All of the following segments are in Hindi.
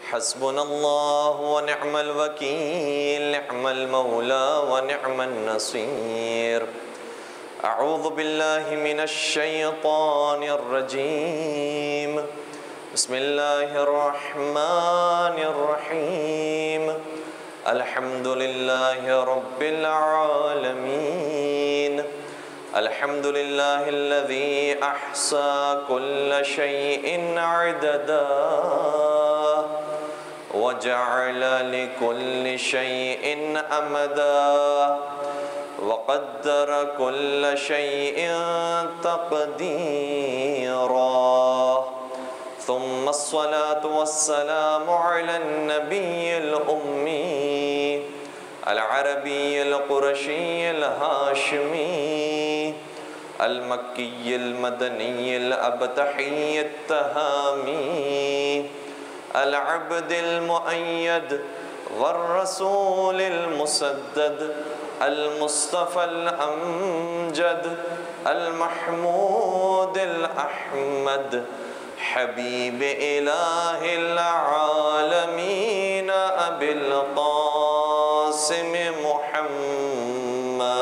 हस्बुनल्लाहु व निअमल वकील, निअमल मौला व निअमन नसीर। अऊज़ु बिल्लाहि मिनश शैतानिर रजीम। बिस्मिल्लाहिर रहमानिर रहीम। अल्हम्दुलिल्लाहि रब्बिल आलमीन। अल्हम्दुलिल्लाहिल्लज़ी अहसा कुल्ल शैइन अददा वजअल लिकुल्लि शैइन अमदा वक़द्दर कुल्ल शैइन तक़दीरा। सुम्मस्सलातु वस्सलामु अलन नबिय्यिल उम्मी अल अरबिय्यिल कुरशिय्यिल हाशिमी अल मक्किय्यिल मदनिय्यिल अबतहिय्यत तहामी अल अब्दिल मुअय्यद वर रसूलिल मुसद्दद अल मुस्तफ़ल अमजद अल महमूदिल अहमद हबीब इलाहिल आलमीन अबिल क़ासिम मुहम्मद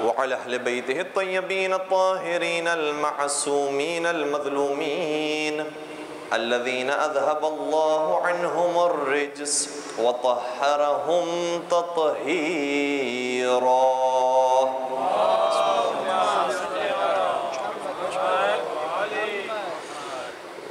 व अला अहले बैतिहि अत्तय्यबीन अत्ताहिरीन अल-मअसूमीन अल-मज़लूमीन अल्लज़ीना अज़हबल्लाहु अन्हुमुर रिज्स व तह्हरहुम तत्हीरा।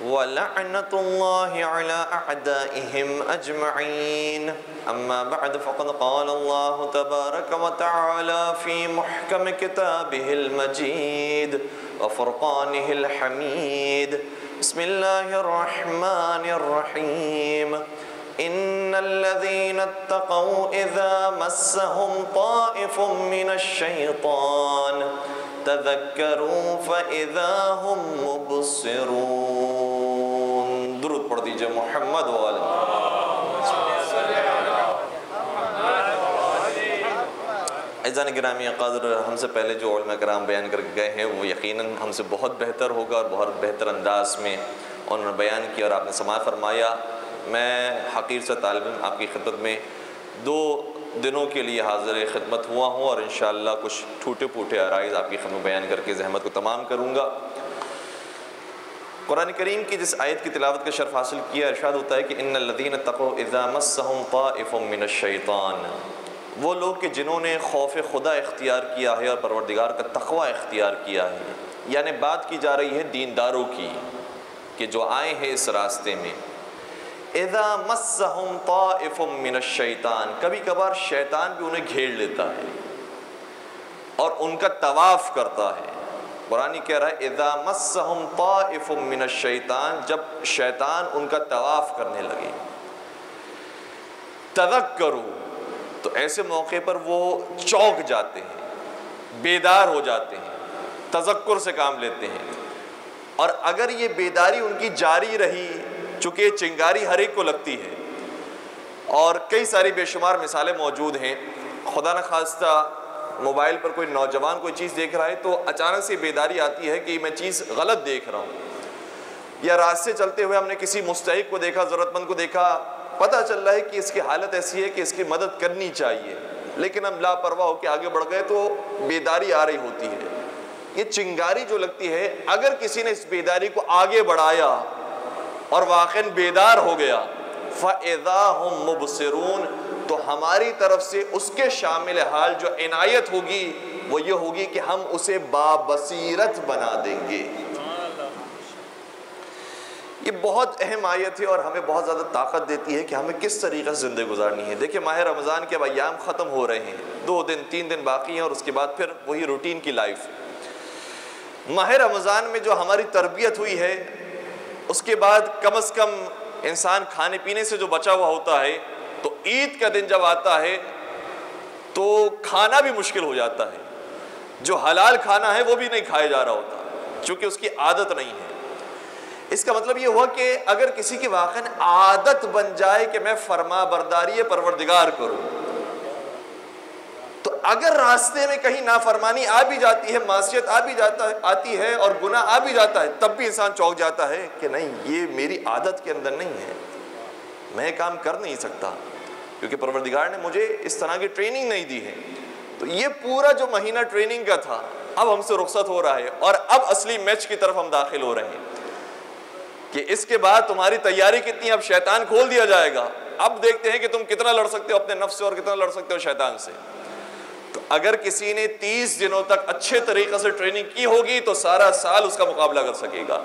वलअनतुल्लाहि अला अअदाइहिम अजमईन। अम्मा बअद फ़क़द क़ाल अल्लाहु तबारक व तआला फ़ी मुहकम किताबिहिल मजीद व फ़ुरक़ानिहिल हमीद। बिस्मिल्लाहिर रहमानिर रहीम। इन्नल्लज़ीना इत्तक़ौ इज़ा मस्सहुम ताइफ़ुम मिनश शैतान तज़क्करू फ़इज़ा हुम मुबसिरून। दुरूद पढ़ दीजिए मोहम्मद व आले। अज़ान गिरामी क़ादर, हमसे पहले जो उलमा कराम बयान करके गए हैं वो यकीनन हमसे बहुत बेहतर होगा और बहुत बेहतर अंदाज में उन्होंने बयान किया और आपने समाअत फरमाया। मैं हक़ीर से तालिब इल्म आपकी खिदमत में 2 दिनों के लिए हाज़िर खिदमत हुआ हूँ और इंशाअल्लाह कुछ टूटे फूटे अराइज़ आपकी खिदमत बयान करके ज़हमत को तमाम करूँगा। कुरान करीम की जिस आयत की तिलावत का शर्फ़ हासिल किया, इरशाद होता है कि इन्नल्लज़ीना तक़ौ इज़ा मस्सहुम ताइफ़ुम मिनश शैतान, वो लोग कि जिन्होंने खौफ खुदा इख्तियार किया है और परवरदिगार का तक़वा इख्तियार किया है। यानी बात की जा रही है दीनदारों की कि जो आए हैं इस रास्ते में। इज़ा मस्सहुम ताइफ़ुम मिनश शैतान, कभी कभार शैतान भी उन्हें घेर लेता है और उनका तवाफ़ करता है। कुरान कह रहा है इज़ा मस्सहुम ताइफ़ुम मिनश शैतान, जब शैतान उनका तवाफ़ करने लगे। तज़क्करू, तो ऐसे मौके पर वो चौंक जाते हैं, बेदार हो जाते हैं, तज़क्कुर से काम लेते हैं। और अगर ये बेदारी उनकी जारी रही, चूँकि चिंगारी हर एक को लगती है और कई सारी बेशुमार मिसालें मौजूद हैं। खुदा न खास्ता मोबाइल पर कोई नौजवान कोई चीज़ देख रहा है तो अचानक से बेदारी आती है कि मैं चीज़ गलत देख रहा हूँ, या रास्ते चलते हुए हमने किसी मुस्तहिक को देखा, ज़रूरतमंद को देखा, पता चल रहा है कि इसकी हालत ऐसी है कि इसकी मदद करनी चाहिए, लेकिन हम लापरवाह होकर आगे बढ़ गए तो बेदारी आ रही होती है। ये चिंगारी जो लगती है, अगर किसी ने इस बेदारी को आगे बढ़ाया और वाक़ई बेदार हो गया, फ़इज़ा हुम मुबसिरून, तो हमारी तरफ से उसके शामिल हाल जो इनायत होगी वो ये होगी कि हम उसे बाबसीरत बना देंगे। ये बहुत अहम आयत है और हमें बहुत ज़्यादा ताकत देती है कि हमें किस तरीक़े से ज़िंदगी गुजारनी है। देखिए, माह रमज़ान के अब अय्याम ख़त्म हो रहे हैं, 2 दिन 3 दिन बाकी हैं और उसके बाद फिर वही रूटीन की लाइफ। माह रमज़ान में जो हमारी तरबियत हुई है, उसके बाद कम अज़ कम इंसान खाने पीने से जो बचा हुआ होता है, तो ईद का दिन जब आता है तो खाना भी मुश्किल हो जाता है। जो हलाल खाना है वो भी नहीं खाया जा रहा होता, चूँकि उसकी आदत नहीं है। इसका मतलब ये हुआ कि अगर किसी की वाक़ई आदत बन जाए कि मैं फरमा बरदारी परवरदिगार करूँ, तो अगर रास्ते में कहीं नाफरमानी आ भी जाती है, मासियत आती है और गुनाह आ भी जाता है, तब भी इंसान चौंक जाता है कि नहीं, ये मेरी आदत के अंदर नहीं है, मैं काम कर नहीं सकता, क्योंकि परवरदिगार ने मुझे इस तरह की ट्रेनिंग नहीं दी है। तो ये पूरा जो महीना ट्रेनिंग का था, अब हमसे रुखसत हो रहा है और अब असली मैच की तरफ हम दाखिल हो रहे हैं कि इसके बाद तुम्हारी तैयारी कितनी, अब शैतान खोल दिया जाएगा। अब देखते हैं कि तुम कितना लड़ सकते हो अपने नफ्स से और कितना लड़ सकते हो शैतान से। तो अगर किसी ने 30 दिनों तक अच्छे तरीके से ट्रेनिंग की होगी तो सारा साल उसका मुकाबला कर सकेगा।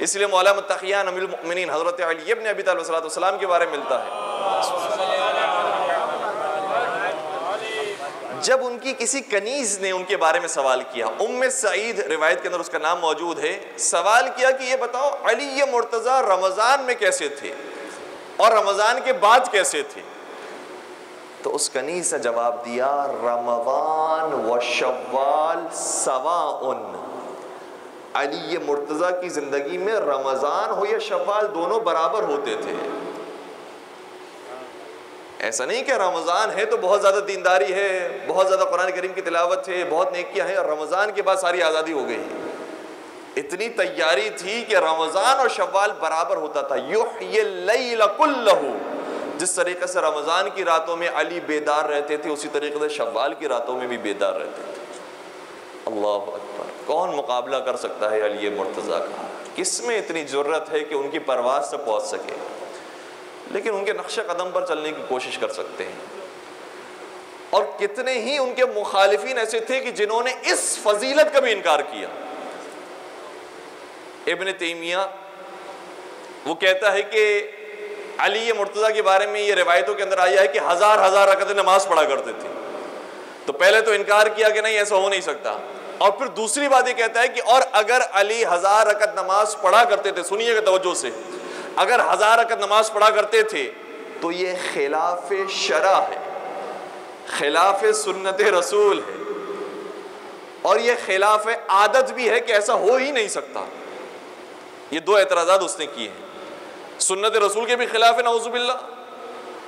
इसलिए मौला मुत्तक़ियान अमीरुल मोमिनीन हज़रत अली इब्न अबी तालिब अलैहिस्सलाम के बारे में मिलता है, जब उनकी किसी कनीज ने उनके बारे में सवाल किया, उम्मे सईद रिवायत के अंदर उसका नाम मौजूद है, सवाल किया कि ये बताओ अली मुर्तज़ा रमज़ान में कैसे थे और रमज़ान के बाद कैसे थे? तो उस कनीज ने जवाब दिया, रमज़ान व शव्वाल सवाउन। अली मुर्तज़ा की ज़िंदगी में रमज़ान हो या शव्वाल दोनों बराबर होते थे। ऐसा नहीं कि रमज़ान है तो बहुत ज़्यादा दीनदारी है, बहुत ज़्यादा कुरान करीम की तिलावत है, बहुत नेकियां हैं, और रमज़ान के बाद सारी आज़ादी हो गई। इतनी तैयारी थी कि रमज़ान और शव्वाल बराबर होता था। युह्यिल लैल कुल्लहु, जिस तरीके से रमज़ान की रातों में अली बेदार रहते थे, उसी तरीके से शव्वाल की रातों में भी बेदार रहते थे। अल्लाह अकबर। कौन मुकाबला कर सकता है अली मुर्तज़ा का? किसमें इतनी ज़रूरत है कि उनकी परवाज़ से पहुँच सके? लेकिन उनके नक्शे कदम पर चलने की कोशिश कर सकते हैं। और कितने ही उनके मुखालिफिन ऐसे थे कि जिन्होंने इस फजीलत का भी इनकार किया। इब्न तैमिया वो कहता है कि अली मुर्तज़ा के बारे में ये रिवायतों के अंदर आया है कि हजार रकअत नमाज पढ़ा करते थे। तो पहले तो इनकार किया कि नहीं, ऐसा हो नहीं सकता, और फिर दूसरी बात ये कहता है कि और अगर अली 1000 रकअत नमाज पढ़ा करते थे, सुनिएगा तवज्जो से, अगर 1000 रकअत नमाज पढ़ा करते थे तो ये खिलाफ शरा है, खिलाफ सुन्नत रसूल है, और ये खिलाफ आदत भी है कि ऐसा हो ही नहीं सकता। ये दो एतराज़ात उसने किए हैं, सुन्नत रसूल के भी खिलाफ है नऊज़ुबिल्लाह,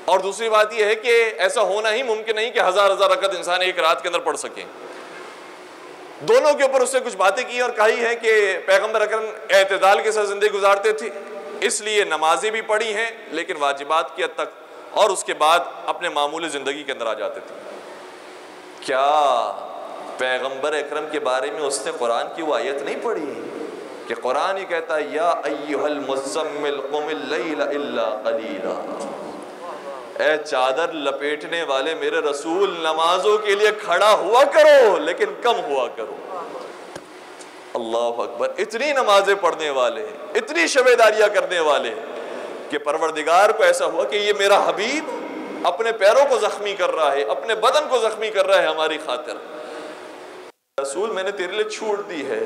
और दूसरी बात यह है कि ऐसा होना ही मुमकिन नहीं कि 1000 रकअत इंसान एक रात के अंदर पढ़ सके। दोनों के ऊपर उसने कुछ बातें की और कही है कि पैगंबर अकरम एतदाल के साथ जिंदगी गुजारते थे, इसलिए नमाजें भी पढ़ी हैं लेकिन वाजिबात की हद तक, और उसके बाद अपने मामूली ज़िंदगी के अंदर आ जाते थे। क्या पैगंबर अकरम के बारे में उसने कुरान की वो आयत नहीं पढ़ी कि कुरान ये कहता है, या अय्युहल मुज़्ज़म्मिल क़ुमिल लैला इल्ला क़लीला, ए चादर लपेटने वाले मेरे रसूल, नमाजों के लिए खड़ा हुआ करो लेकिन कम हुआ करो। अल्लाह अकबर। इतनी नमाजें पढ़ने वाले, इतनी शबेदारियां करने वाले कि परवरदिगार को ऐसा हुआ कि ये मेरा हबीब अपने पैरों को जख्मी कर रहा है, अपने बदन को जख्मी कर रहा है हमारी खातिर। रसूल मैंने तेरे लिए छूट दी है,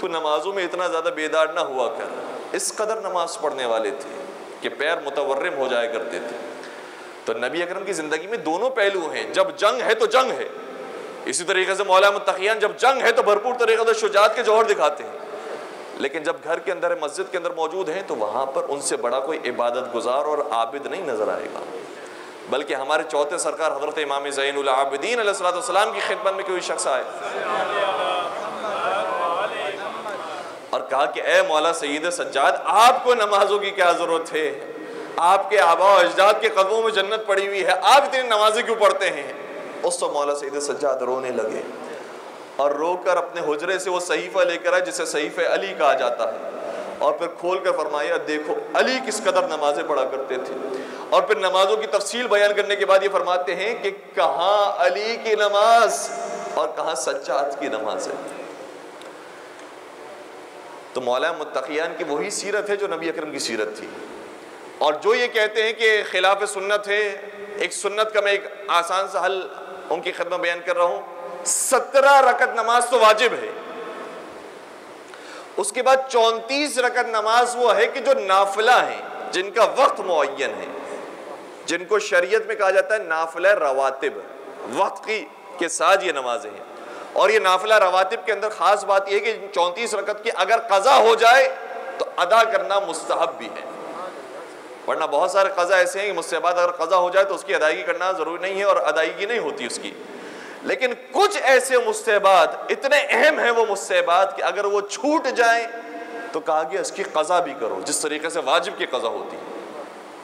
तू नमाजों में इतना ज्यादा बेदार ना हुआ कर। इस कदर नमाज पढ़ने वाले थे कि पैर मुतवर्रिम हो जाया करते थे। तो नबी अकरम की जिंदगी में दोनों पहलू हैं, जब जंग है तो जंग है, इसी तरीके से मौला मुत्तक़ियान जब जंग है तो भरपूर तरीके से शुजाअत के जौहर दिखाते हैं, लेकिन जब घर के अंदर मस्जिद के अंदर मौजूद हैं तो वहाँ पर उनसे बड़ा कोई इबादत गुजार और आबिद नहीं नजर आएगा। बल्कि हमारे चौथे सरकार हज़रत इमाम ज़ैनुल आबिदीन अलैहिस्सलाम की खिदमत में कोई शख्स आए और कहा कि ए मौला सईद सज्जाद, आपको नमाजों की क्या ज़रूरत है, आपके आबा और अजदाद के कदमों में जन्नत पड़ी हुई है, आप इतनी नमाजें क्यों पढ़ते हैं? उस तो मौला सईद सज्जाद रोने लगे और रोकर अपने हुजरे से वो सहीफ़ा लेकर आए जिसे सहीफ़े अली कहा जाता है, और फिर खोल कर फरमाया, देखो अली किस कदर नमाजें पढ़ा करते थे। और फिर नमाजों की तफसील बयान करने के बाद ये फरमाते हैं कि कहाँ अली की नमाज और कहाँ सज्जाद की नमाज है। तो मौला मुत्तक़ियान की वही सीरत है जो नबी अकरम की सीरत थी। और जो ये कहते हैं कि खिलाफ सुन्नत है, एक सुन्नत का मैं एक आसान सा हल उनकी खिदमत बयान कर रहा हूँ। 17 रकत नमाज तो वाजिब है, उसके बाद 34 रकत नमाज वो है कि जो नाफिला है, जिनका वक्त मुअय्यन है, जिनको शरीयत में कहा जाता है नाफिला रवातिब, वक्त के साथ ये नमाजें हैं। और ये नाफिला रवातिब के अंदर खास बात यह है कि 34 रकत की अगर कज़ा हो जाए तो अदा करना मुस्तहब भी है, वरना बहुत सारे कज़ा ऐसे हैं कि मुस्तहबात अगर कज़ा हो जाए तो उसकी अदायगी करना ज़रूरी नहीं है और अदायगी नहीं होती उसकी। लेकिन कुछ ऐसे मुस्तहबात इतने अहम हैं वो मुस्तहबात कि अगर वो छूट जाएं तो कहा गया इसकी कज़ा भी करो, जिस तरीके से वाजिब की कज़ा होती है।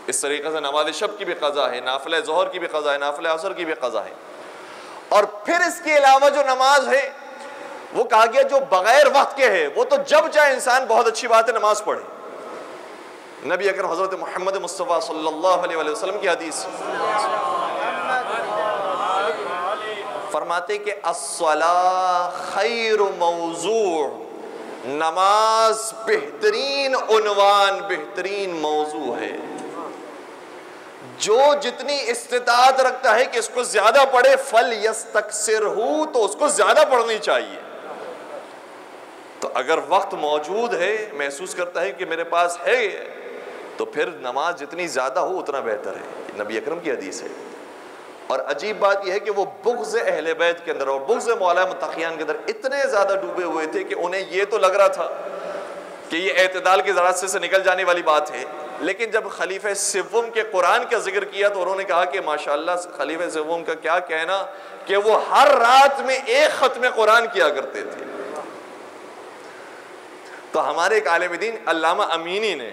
इस तरीके से नमाज शब की भी कज़ा है, नाफिला ज़ोहर की भी कज़ा है, नाफिला असर की भी कज़ा है। और फिर इसके अलावा जो नमाज है वो कहा गया जो बगैर वक्त के है, वो तो जब चाहे इंसान, बहुत अच्छी बात है नमाज पढ़े। नबी अकरम हज़रत मोहम्मद मुस्तफ़ा सल्लल्लाहु अलैहि वसल्लम की हदीस फरमाते कि अस्सलाह खैरु मौज़ू, नमाज बेहतरीन उन्वान, बेहतरीन मौजू है। जो जितनी इस्तिताअत रखता है कि इसको ज्यादा पढ़े, फल यस्तक्सिरहू, तो उसको ज्यादा पढ़नी चाहिए। तो अगर वक्त मौजूद है, महसूस करता है कि मेरे पास है, तो फिर नमाज जितनी ज्यादा हो उतना बेहतर है। नबी अकरम की हदीस है। और अजीब बात यह है कि वो बुग़्ज़ अहले बैत के अंदर और बुग़्ज़ मौला मुत्तक़ियान के अंदर इतने ज़्यादा डूबे हुए थे कि उन्हें ये तो लग रहा था कि ये एतदाल के रास्ते से निकल जाने वाली बात है। लेकिन जब खलीफे सिव्वम के कुरान का जिक्र किया तो उन्होंने कहा कि माशाअल्लाह खलीफे सिव्वम का क्या कहना कि वो हर रात में एक ख़त्म कुरान किया करते थे। तो हमारे एक आलिम दीन अल्लामा अमीनी ने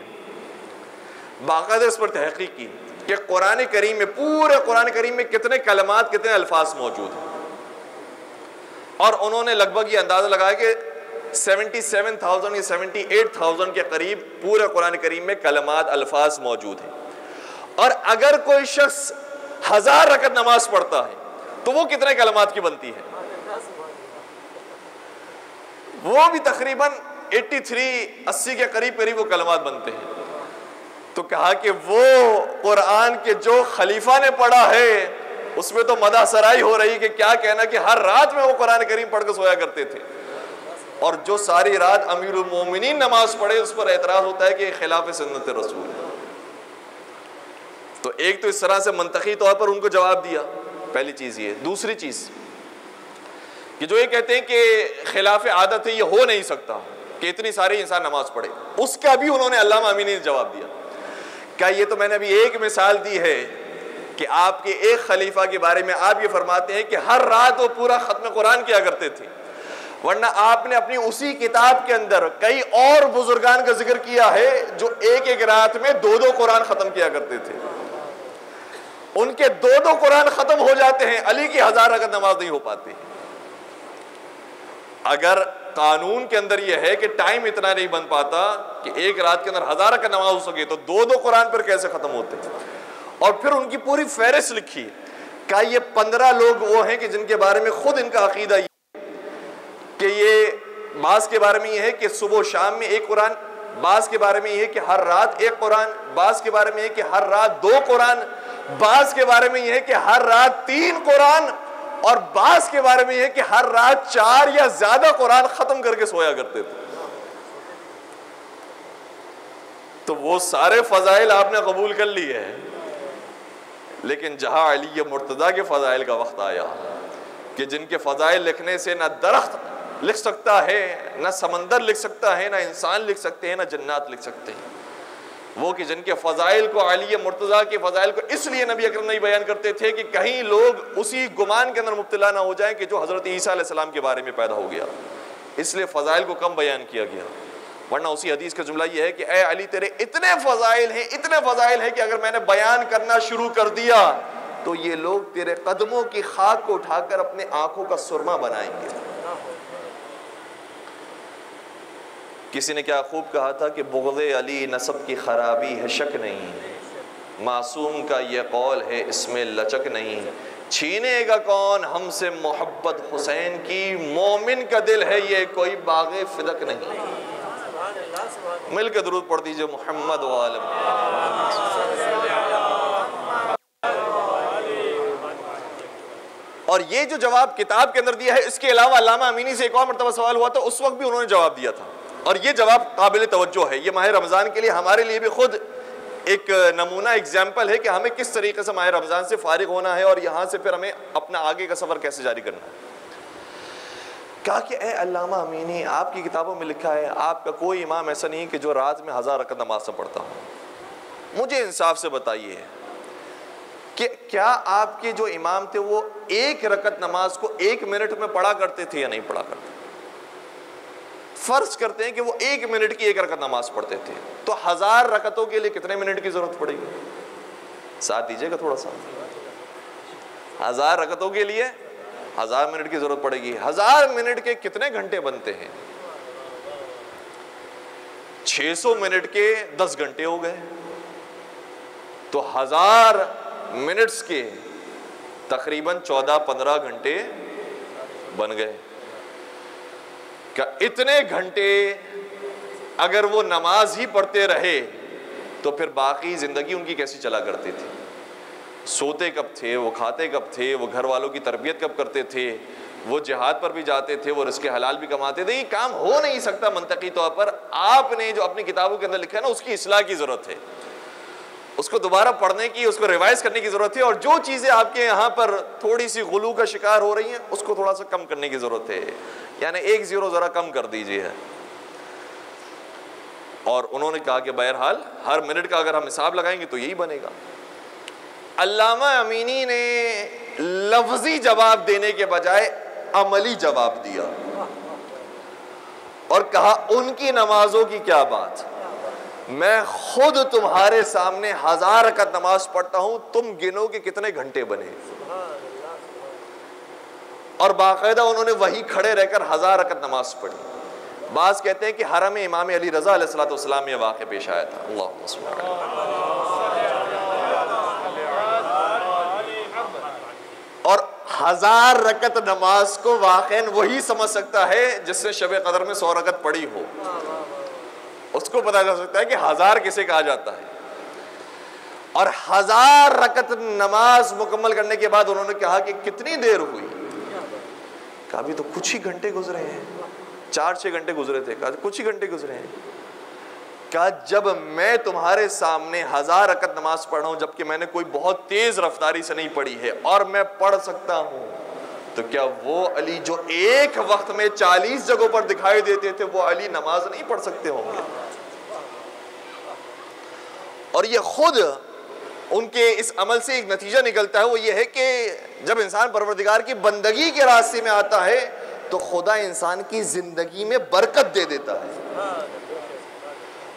बाकायदा इस पर तहक़ीक़ की कि कुरान करीम में, पूरे कुरान करीम में कितने कलमात, कितने अल्फाज मौजूद हैं। और उन्होंने लगभग ये अंदाज़ा लगाया कि 77,000 या 78,000 के करीब पूरे कुरान करीम में कलमात, अल्फाज मौजूद हैं। और अगर कोई शख्स 1000 रकत नमाज पढ़ता है तो वो कितने कलमात की बनती है? वो भी तकरीबन 80 के करीब वो कलमात बनते हैं। तो कहा कि वो कुरान के जो खलीफा ने पढ़ा है उसमें तो मदा सराई हो रही कि क्या कहना कि हर रात में वो कुरान करीम पढ़ के सोया करते थे। और जो सारी रात अमीरुल मोमिनीन नमाज पढ़े उस पर एतराज होता है कि खिलाफ सुन्नत रसूल है। तो एक तो इस तरह से मंतकी तौर पर उनको जवाब दिया, पहली चीज ये। दूसरी चीज कि जो ये कहते हैं कि खिलाफ आदत है, ये हो नहीं सकता कि इतनी सारी इंसान नमाज पढ़े, उसका भी उन्होंने अल्लामा अमीनी ने जवाब दिया। क्या ये तो मैंने अभी एक मिसाल दी है कि आपके एक खलीफा के बारे में आप ये फरमाते हैं कि हर रात वो पूरा खत्म कुरान किया करते थे, वरना आपने अपनी उसी किताब के अंदर कई और बुजुर्गान का जिक्र किया है जो एक एक रात में 2-2 कुरान खत्म किया करते थे। उनके 2-2 कुरान खत्म हो जाते हैं, अली की 1000 रकत नमाज नहीं हो पाती। अगर कानून के अंदर यह है कि टाइम इतना नहीं बन पाता कि एक रात के अंदर 1000 रकत नमाज हो सके, तो 2-2 कुरान पर कैसे खत्म होते? और फिर उनकी पूरी फहरिस्त लिखी। क्या ये 15 लोग वो हैं कि जिनके बारे में खुद इनका अकीदा कि ये, बास के बारे में ये है कि सुबह शाम में 1 कुरान, बास के बारे में ये है कि हर रात 1 कुरान, बास के बारे में ये कि हर रात 2 कुरान, बास के बारे में ये है कि हर रात 3 कुरान, और बास के बारे में ये है कि हर रात 4 या ज्यादा कुरान खत्म करके सोया करते थे। तो वो सारे फजाइल आपने कबूल कर लिए हैं, लेकिन जहां अली मुर्तजा के फजाइल का वक्त आया कि जिनके फजाइल लिखने से ना दरख्त लिख सकता है, ना समंदर लिख सकता है, ना इंसान लिख सकते हैं, ना जन्नात लिख सकते हैं, वो कि जिनके फजाइल को, अली मुर्तजा के फजाइल को इसलिए नबी अकरम नहीं बयान करते थे कि कहीं लोग उसी गुमान के अंदर मुब्तला ना हो जाएं कि जो हज़रत ईसा अलैहिस्सलाम के बारे में पैदा हो गया, इसलिए फजाइल को कम बयान किया गया। वरना उसी हदीस का जुमला यह है कि ए अली तेरे इतने फजाइल हैं, इतने फजाइल हैं कि अगर मैंने बयान करना शुरू कर दिया तो ये लोग तेरे कदमों की खाक को उठाकर अपने आंखों का सुरमा बनाएंगे। किसी ने क्या खूब कहा था कि बुग़्ज़े अली नसब की खराबी है शक नहीं, मासूम का ये कौल है इसमें लचक नहीं, छीनेगा कौन हमसे मोहब्बत हुसैन की, मोमिन का दिल है ये कोई बाग़े फिदक नहीं। मिलकर दुरूद पढ़ दीजिए मोहम्मद व आलम। और ये जो जवाब किताब के अंदर दिया है, इसके अलावा अल्लामा अमीनी से एक और मरतबा सवाल हुआ था, उस वक्त भी उन्होंने जवाब दिया था, और ये जवाब काबिल तवज्जो है। ये माह रमज़ान के लिए हमारे लिए भी खुद एक नमूना एग्जाम्पल है कि हमें किस तरीके से माह रमज़ान से फारिग होना है और यहाँ से फिर हमें अपना आगे का सफ़र कैसे जारी करना है। कहा कि ए अल्लामा अमीनी, आपकी किताबों में लिखा है आपका कोई इमाम ऐसा नहीं कि जो रात में 1000 रकत नमाज पढ़ता हो। मुझे इंसाफ से बताइए कि क्या आपके जो इमाम थे वो एक रकत नमाज को 1 मिनट में पढ़ा करते थे या नहीं पढ़ा करते? फर्ज करते हैं कि वो 1 मिनट की 1 रकत नमाज पढ़ते थे, तो 1000 रकतों के लिए कितने मिनट की जरूरत पड़ेगी? साथ दीजिएगा थोड़ा सा। 1000 रकतों के लिए 1000 मिनट की जरूरत पड़ेगी। 1000 मिनट के कितने घंटे बनते हैं? 600 मिनट के 10 घंटे हो गए, तो 1000 मिनट्स के तकरीबन 14-15 घंटे बन गए। क्या इतने घंटे अगर वो नमाज ही पढ़ते रहे तो फिर बाकी जिंदगी उनकी कैसी चला करती थी? सोते कब थे, वो खाते कब थे, वो घर वालों की तरबियत कब करते थे, वो जिहाद पर भी जाते थे, वो रिज़्क़े हलाल भी कमाते थे? ये काम हो नहीं सकता मंतकी तौर पर। आपने जो अपनी किताबों के अंदर लिखा है ना, उसकी इस्लाह की ज़रूरत है, उसको दोबारा पढ़ने की, उसको रिवाइज करने की ज़रूरत है। और जो चीज़ें आपके यहाँ पर थोड़ी सी गुलू का शिकार हो रही हैं, उसको थोड़ा सा कम करने की ज़रूरत है, यानी 1 ज़ीरो ज़रा कम कर दीजिए। और उन्होंने कहा कि बहरहाल हर मिनट का अगर हम हिसाब लगाएंगे तो यही बनेगा। अल्लामा अमीनी ने लफ्जी जवाब देने के बजाय अमली जवाब दिया और कहा उनकी नमाजों की क्या बात, मैं खुद तुम्हारे सामने 1000 रकत नमाज पढ़ता हूं, तुम गिनो कि कितने घंटे बने। और बाकायदा उन्होंने वही खड़े रहकर 1000 रकत नमाज पढ़ी। बाज कहते हैं कि हरम इमाम अली रज़ा अलैहिस्सलाम में वाक़या पेश आया था। अल्लाहुम्मा सल्ली और 1000 रकत नमाज को वाक़ईन वही समझ सकता है जिसने शब कदर में 100 रकत पढ़ी हो, उसको पता चल सकता है कि 1000 किसे कहा जाता है। और 1000 रकत नमाज मुकम्मल करने के बाद उन्होंने कहा कि कितनी देर हुई? कहा अभी तो कुछ ही घंटे गुजरे हैं, 4-6 घंटे गुजरे थे। कहा कुछ ही घंटे गुजरे हैं। कहा जब मैं तुम्हारे सामने 1000 रकत नमाज पढ़ रहा हूं, जबकि मैंने कोई बहुत तेज रफ्तारी से नहीं पढ़ी है और मैं पढ़ सकता हूं, तो क्या वो अली जो एक वक्त में 40 जगहों पर दिखाई देते थे, वो अली नमाज नहीं पढ़ सकते होंगे? और ये खुद उनके इस अमल से एक नतीजा निकलता है, वो ये है कि जब इंसान परवरदिगार की बंदगी के रास्ते में आता है तो खुदा इंसान की जिंदगी में बरकत दे देता है।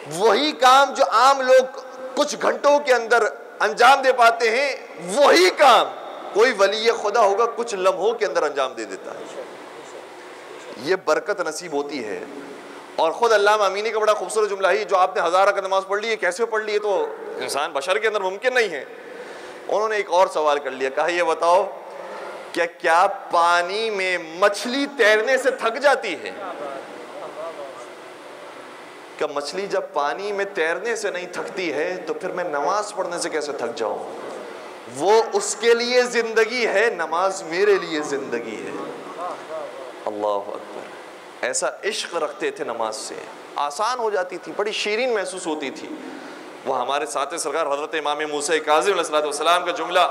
वही काम जो आम लोग कुछ घंटों के अंदर अंजाम दे पाते हैं, वही काम कोई वली खुदा होगा कुछ लम्हों के अंदर अंजाम दे देता है। ये बरकत नसीब होती है। और खुद अल्लामा अमीनी का बड़ा खूबसूरत जुमला ही, जो आपने 1000 रकत नमाज पढ़ ली है, कैसे पढ़ ली है? तो इंसान बशर के अंदर मुमकिन नहीं है। उन्होंने एक और सवाल कर लिया, कहा ये बताओ क्या पानी में मछली तैरने से थक जाती है? क्या मछली जब पानी में तैरने से नहीं थकती है तो फिर मैं नमाज पढ़ने से कैसे थक जाऊं? वो उसके लिए जिंदगी है, नमाज मेरे लिए जिंदगी है। अल्लाह अकबर। ऐसा इश्क रखते थे नमाज से, आसान हो जाती थी, बड़ी शीरीन महसूस होती थी। वो हमारे साथ सरकार हजरत इमाम मूसा काज़िम अलैहिस्सलाम का जुमला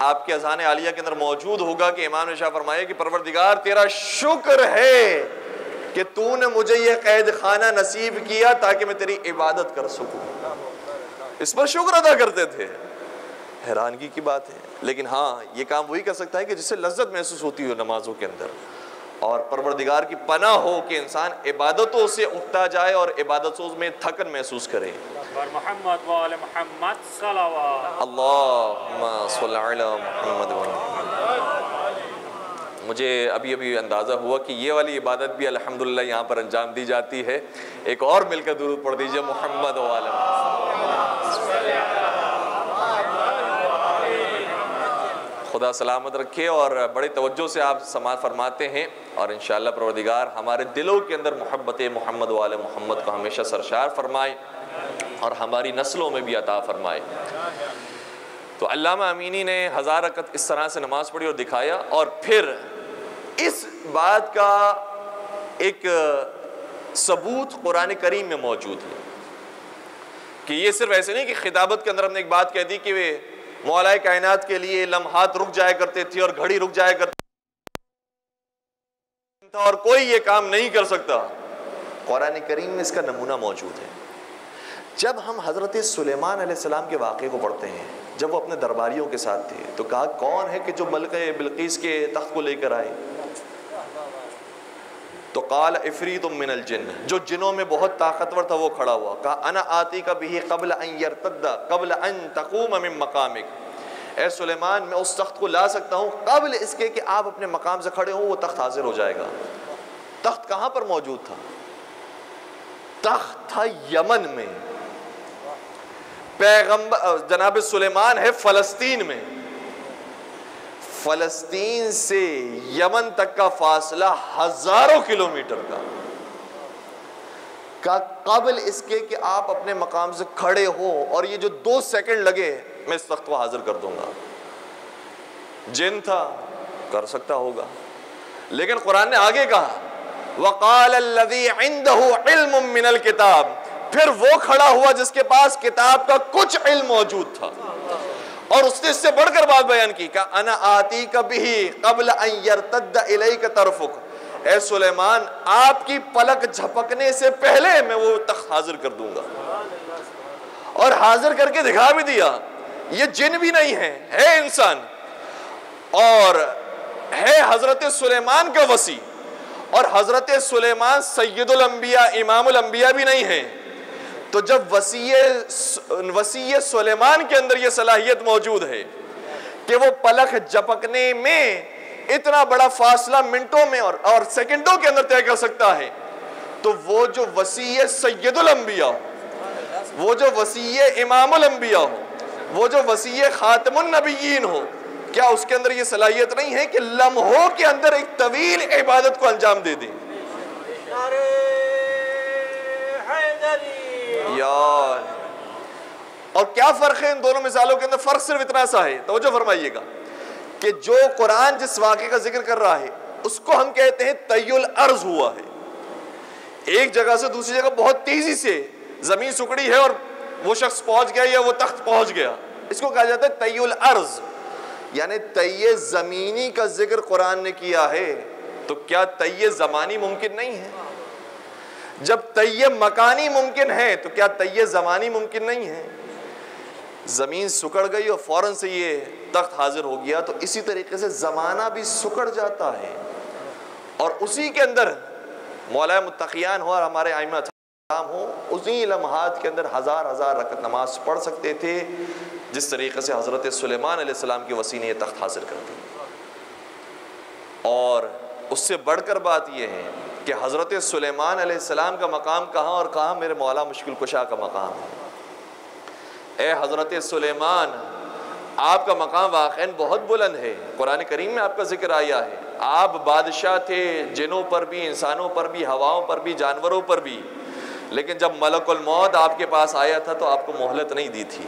आपके अज़ान आलिया के अंदर मौजूद होगा कि इमाम ने शाह फरमाया कि परवरदिगार तेरा शुक्र है कि तूने मुझे ये कैद खाना नसीब किया ताकि मैं तेरी इबादत कर सकूं। इस पर शुक्र अदा करते थे। हैरानगी की बात है, लेकिन हाँ, ये काम वही कर सकता है कि जिससे लज्जत महसूस होती हो नमाजों के अंदर, और परवरदिगार की पनाह हो कि इंसान इबादतों से उठता जाए और इबादतों में थकन महसूस करे। अल्लाहुम्मा सल्ली अला मुहम्मद। मुझे अभी अभी अंदाज़ा हुआ कि ये वाली इबादत भी अल्हम्दुलिल्लाह यहाँ पर अंजाम दी जाती है। एक और मिलकर दुरूद पढ़ दीजिए, मुहम्मद व खुदा सलामत रखे और बड़े तवज्जो से आप समाअत फरमाते हैं, और इंशाअल्लाह परवरदिगार हमारे दिलों के अंदर मोहब्बत मोहम्मद वाले मोहम्मद को हमेशा सरशार फरमाए और हमारी नस्लों में भी अता फरमाए। तो अल्लामा अमीनी ने 1000 रकत इस तरह से नमाज पढ़ी और दिखाया, और फिर इस बात का एक सबूत कुरान करीम में मौजूद है कि ये सिर्फ ऐसे नहीं कि खिताबत के अंदर हमने एक बात कह दी कि वे मौलाए कायनात के लिए लम्हात रुक जाया करते थे और घड़ी रुक जाया करती था और कोई ये काम नहीं कर सकता। कुरान करीम में इसका नमूना मौजूद है। जब हम हज़रत सुलेमान अलैहिस्सलाम के वाक़े को पढ़ते हैं, जब वो अपने दरबारियों के साथ थे, तो कहा कौन है कि जो मलके बिल्कीस के तख्त को लेकर आए? तो काल इफ़रीतुम मिनल जिन्न, जो जिनों में बहुत ताकतवर था वो खड़ा हुआ, कहा अना आती का बिही क़ब्ल अन यरतद्दा क़ब्ल अन तक़ूम मिन मक़ामिक, ए सुलेमान मैं उस तख्त को ला सकता हूँ क़ब्ल इसके कि आप अपने मकाम से खड़े हों, वो तख्त हाजिर हो जाएगा। तख्त कहाँ पर मौजूद था? तख्त था यमन में। पैगंबर जनाब सुलेमान है फ़लस्तीन में। फ़लस्तीन से यमन तक का फासला हजारों किलोमीटर का क़ब्ल इसके कि आप अपने मकाम से खड़े हो, और ये जो 2 सेकंड लगे मैं इस तख्त को हाजिर कर दूंगा। जिन था, कर सकता होगा, लेकिन कुरान ने आगे कहा वक़ाल अल्लज़ी इंदहु इल्मुम मिनल किताब, फिर वो खड़ा हुआ जिसके पास किताब का कुछ इल्म मौजूद था, और उसने इससे बढ़कर बात बयान की, का अना आती का बिही क़ब्ल अन यरतद्दा इलैका तरफुक, ए सुलेमान आपकी पलक झपकने से पहले मैं वो तख्त हाजिर कर दूंगा। और हाजिर करके दिखा भी दिया। ये जिन भी नहीं है इंसान, और है हजरत सुलेमान का वसी, और हजरत सुलेमान सैयदुल अंबिया इमामुल अंबिया भी नहीं है। तो जब वसीय सुलेमान के अंदर यह सलाहियत मौजूद है कि वो पलक झपकने में इतना बड़ा फासला मिनटों में और सेकंडों के अंदर तय कर सकता है, तो वो जो वसीय सैयदुल अंबिया हो, वो जो वसीय इमामुल अंबिया हो, वो जो वसीय खातमुन नबिय्यीन हो, क्या उसके अंदर ये सलाहियत नहीं है कि लम्हों के अंदर एक तवील इबादत को अंजाम दे दें? यार, और क्या फर्क है इन दोनों मिसालों के अंदर? फर्क सिर्फ इतना सा है, तवज्जो फरमाइएगा, कि जो कुरान जिस वाक़े का जिक्र कर रहा है उसको हम कहते हैं तय्युल अर्ज हुआ है। एक जगह से दूसरी जगह बहुत तेजी से जमीन सुकड़ी है और वो शख्स पहुंच गया या वो तख्त पहुंच गया, इसको कहा जाता है तय्युल अर्ज। यानी तय्ये जमीनी का जिक्र कुरान ने किया है, तो क्या तय्ये जमानी मुमकिन नहीं है? जब तय्ये मकानी मुमकिन है तो क्या तय्ये जमानी मुमकिन नहीं है? जमीन सुकड़ गई और फौरन से ये तख्त हाजिर हो गया, तो इसी तरीके से जमाना भी सुकड़ जाता है, और उसी के अंदर मौला मुत्तक़ियान हो और हमारे आइम्मा हो, उसी लम्हात के अंदर हजार हजार रकत नमाज पढ़ सकते थे, जिस तरीके से हज़रत सुलेमान अलैहिस्सलाम की वसी ने यह तख्त हासिल कर दी। और उससे बढ़कर बात यह है कि हज़रत सुलेमान अलैहिस्सलाम का मकाम कहाँ और कहाँ मेरे मौला मुश्किल कुशा का मकाम है। ए हज़रत सुलेमान, आपका मकाम वाक़ईन बहुत बुलंद है, कुरान करीम में आपका जिक्र आया है। आप बादशाह थे जिनों पर भी, इंसानों पर भी, हवाओं पर भी, जानवरों पर भी, लेकिन जब मलकुल मौत आपके पास आया था तो आपको मोहलत नहीं दी थी।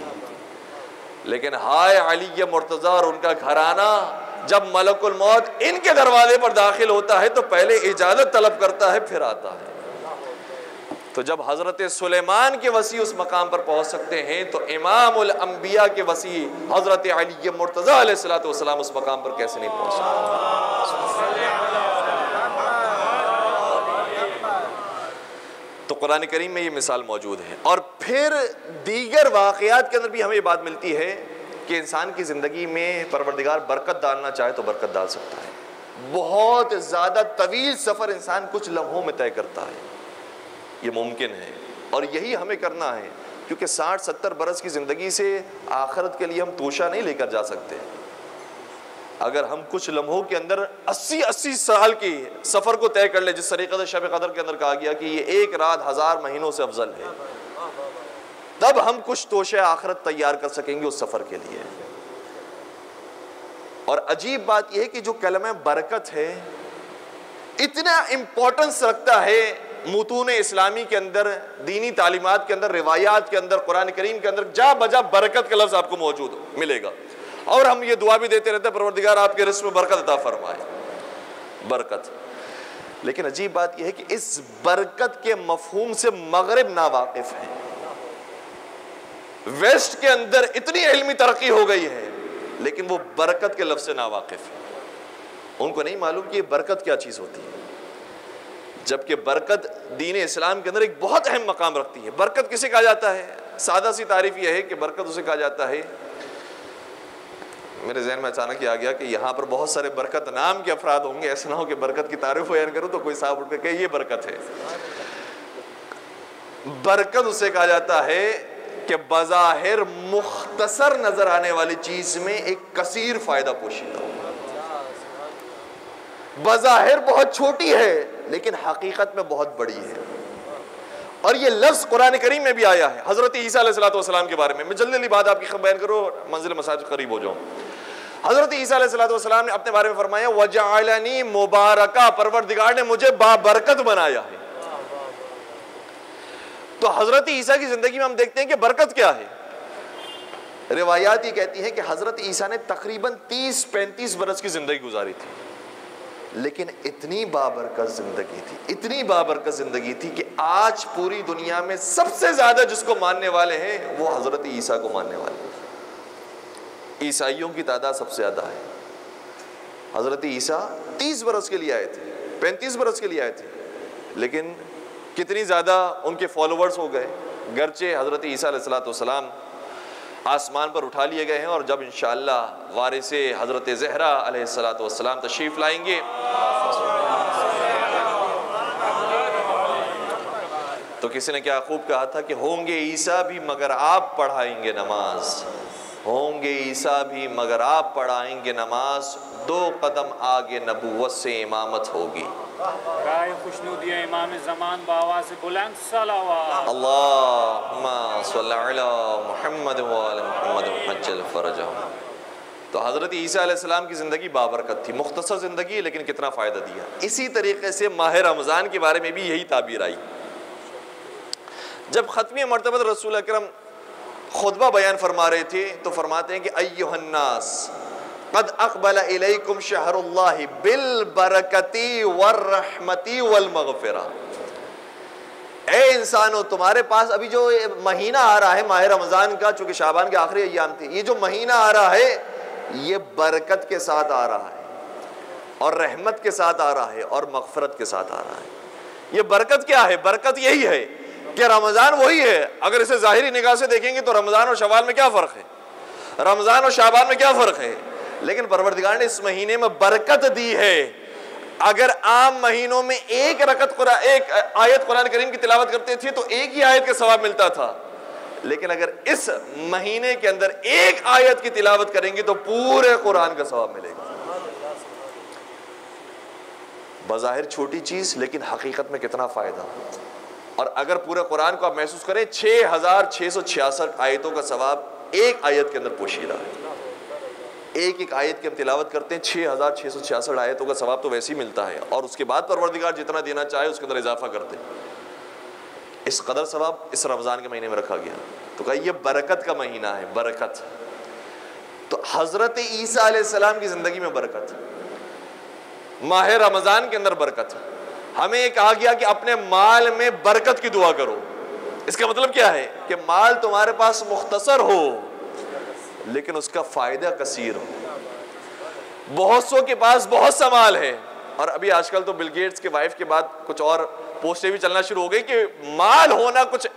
लेकिन हाय अली मुर्तज़ा और उनका घराना, जब मलकुल मौत इनके दरवाजे पर दाखिल होता है तो पहले इजाज़त तलब करता है, फिर आता है। तो जब हज़रत सुलेमान के वसी उस मकाम पर पहुँच सकते हैं, तो इमामुल अंबिया के वसी हज़रत अली मुर्तज़ा अलैहिस्सलातु वस्सलाम उस मकाम पर कैसे नहीं पहुँच सकते? तो कुरान करीम में ये मिसाल मौजूद है। और फिर दीगर वाक़यात के अंदर भी हमें ये बात मिलती है कि इंसान की ज़िंदगी में परवरदिगार बरकत डालना चाहे तो बरकत डाल सकता है। बहुत ज़्यादा तवील सफ़र इंसान कुछ लम्हों में तय करता है, ये मुमकिन है, और यही हमें करना है, क्योंकि 60-70 बरस की ज़िंदगी से आखिरत के लिए हम तोशा नहीं लेकर जा सकते। अगर हम कुछ लम्हों के अंदर 80-80 साल के सफ़र को तय कर ले, जिस तरीक़े से शब क़दर के अंदर कहा गया कि ये एक रात 1000 महीनों से अफजल है, तब हम कुछ तोशे आखिरत तैयार कर सकेंगे उस सफ़र के लिए। और अजीब बात यह है कि जो कलमा बरकत है इतना इम्पोर्टेंस रखता है मुतून इस्लामी के अंदर, दीनी तालीमात के अंदर, रिवायात के अंदर, कुरान करीम के अंदर जा बजा बरकत का लफ्ज़ आपको मौजूद मिलेगा। और हम ये दुआ भी देते रहते हैं परवरदिगार आपके रिज़्क़ में बरकत अता फरमाए, बरकत। लेकिन अजीब बात यह है कि इस बरकत के मफहूम से मगरिब नावाकिफ है। वेस्ट के अंदर इतनी इल्मी तरक्की हो गई है, लेकिन वो बरकत के लफ्ज़ से नावाकिफ है। उनको नहीं मालूम कि ये बरकत क्या चीज़ होती है, जबकि बरकत दीन इस्लाम के अंदर एक बहुत अहम मकाम रखती है। बरकत किसे कहा जाता है? सादा सी तारीफ यह है कि बरकत उसे कहा जाता है। मेरे जहन में अचानक ही आ गया कि यहाँ पर बहुत सारे बरकत नाम के अफराद होंगे, ऐसा ना हो कि बरकत की तारीफ बयान करूँ तो कोई साहब उठ के कहे ये बरकत है। बरकत उसे कहा जाता है कि बज़ाहिर मुख्तसर नजर आने वाली चीज में एक कसीर फायदा पोशीदा हो। बज़ाहिर बहुत छोटी है लेकिन हकीकत में बहुत बड़ी है। और ये लफ्ज कुरान करीम में भी आया है हजरत ईसा अलैहिस्सलाम के बारे में। मैं जल्दी बात आपकी बयान करो, मंजिल मसाजिद करीब हो जाऊं। हजरत ईसा अलैहिस्सलाम ने अपने बारे में फरमाया वजअलनी मुबारका, परवरदिगार ने मुझे बाबरकत बनाया है। तो हजरत ईसा की जिंदगी में हम देखते हैं कि बरकत क्या है। रिवायात ये कहती है कि हजरत ईसा ने तकरीबन 30-35 बरस की जिंदगी गुजारी थी, लेकिन इतनी बाबरकत जिंदगी थी, इतनी बाबरकत जिंदगी थी कि आज पूरी दुनिया में सबसे ज्यादा जिसको मानने वाले हैं वो हजरत ईसा को मानने वाले हैं। ईसाइयों की तादाद सबसे ज्यादा है। हजरत ईसा 30 बरस के लिए आए थे, 35 बरस के लिए आए थे, लेकिन कितनी ज्यादा उनके फॉलोवर्स हो गए। गरचे हजरत ईसा अलैहिस्सलाम आसमान पर उठा लिए गए हैं और जब इंशाअल्लाह वारिसे हजरत ज़हरा अलैहिस्सलाम तशरीफ लाएंगे तो किसी ने क्या खूब कहा था कि होंगे ईसा भी मगर आप पढ़ाएंगे नमाज, होंगे ईसा भी मगर आप पढ़ाएंगे नमाज, 2 कदम आगे नबूवत से इमामत होगी। खुशनुदिया इमाम ज़मान बावाज़ बुलंद सलावत अल्लाहुम्मा सल्ली अला मुहम्मद व अला मुहम्मद अज्जल फरजहु। तो हज़रत ईसा अलैहिस्सलाम की ज़िंदगी बाबरकत थी, मुख्तसर ज़िंदगी लेकिन कितना फ़ायदा दिया। इसी तरीके से माह रमज़ान के बारे में भी यही ताबीर आई। जब ख़त्मी मरतबत रसूल अकरम खुतबा बयान फरमा रहे थे तो फरमाते हैं कि अय्युहन्नास क़द अक़बल इलैकुम शहरुल्लाहि बिल बरकती वर रहमती वल मग़फ़िरा। ए इंसानो, तुम्हारे पास अभी जो महीना आ रहा है माह रमज़ान का, चूँकि शाबान के आखिरी अय्याम थे, ये जो महीना आ रहा है ये बरकत के साथ आ रहा है और रहमत के साथ आ रहा है और मग़फ़िरत के साथ आ रहा है। ये बरकत क्या है? बरकत यही है कि रमज़ान वही है। अगर इसे ज़ाहिरी निगाह से देखेंगे तो रमज़ान और शवाल में क्या फ़र्क है, रमज़ान और शाबान में क्या फ़र्क है, लेकिन परवरदिगार ने इस महीने में बरकत दी है। अगर आम महीनों में एक आयत कुरान करीम की तिलावत करते थे तो एक ही आयत का सवाब मिलता था, लेकिन अगर इस महीने के अंदर एक आयत की तिलावत करेंगे तो पूरे कुरान का सवाब मिलेगा। बज़ाहिर छोटी चीज लेकिन हकीकत में कितना फायदा। और अगर पूरे कुरान को आप महसूस करें 6666 आयतों का सवाब एक आयत के अंदर पोशीदा है। एक आयत की हम तिलावत करते हैं 6666 आयतों का सवाब तो वैसे ही मिलता है, और उसके बाद परवरदिगार जितना देना चाहे उसके अंदर इजाफा करते हैं। इस कदर सवाब इस रमज़ान के महीने में रखा गया। तो कहा यह बरकत का महीना है, बरकत। तो हजरत ईसा अलैहिस्सलाम की जिंदगी में बरकत, माह रमज़ान के अंदर बरकत। हमें ये कहा गया कि अपने माल में बरकत की दुआ करो। इसका मतलब क्या है कि माल तुम्हारे पास मुख्तसर हो लेकिन उसका फायदा कसीर हो। बहुत सौ के पास बहुत सा माल है, और अभी आजकल तो बिल गेट्स के वाइफ के बाद कुछ और पोस्टें भी चलना शुरू हो गई कि माल होना कुछ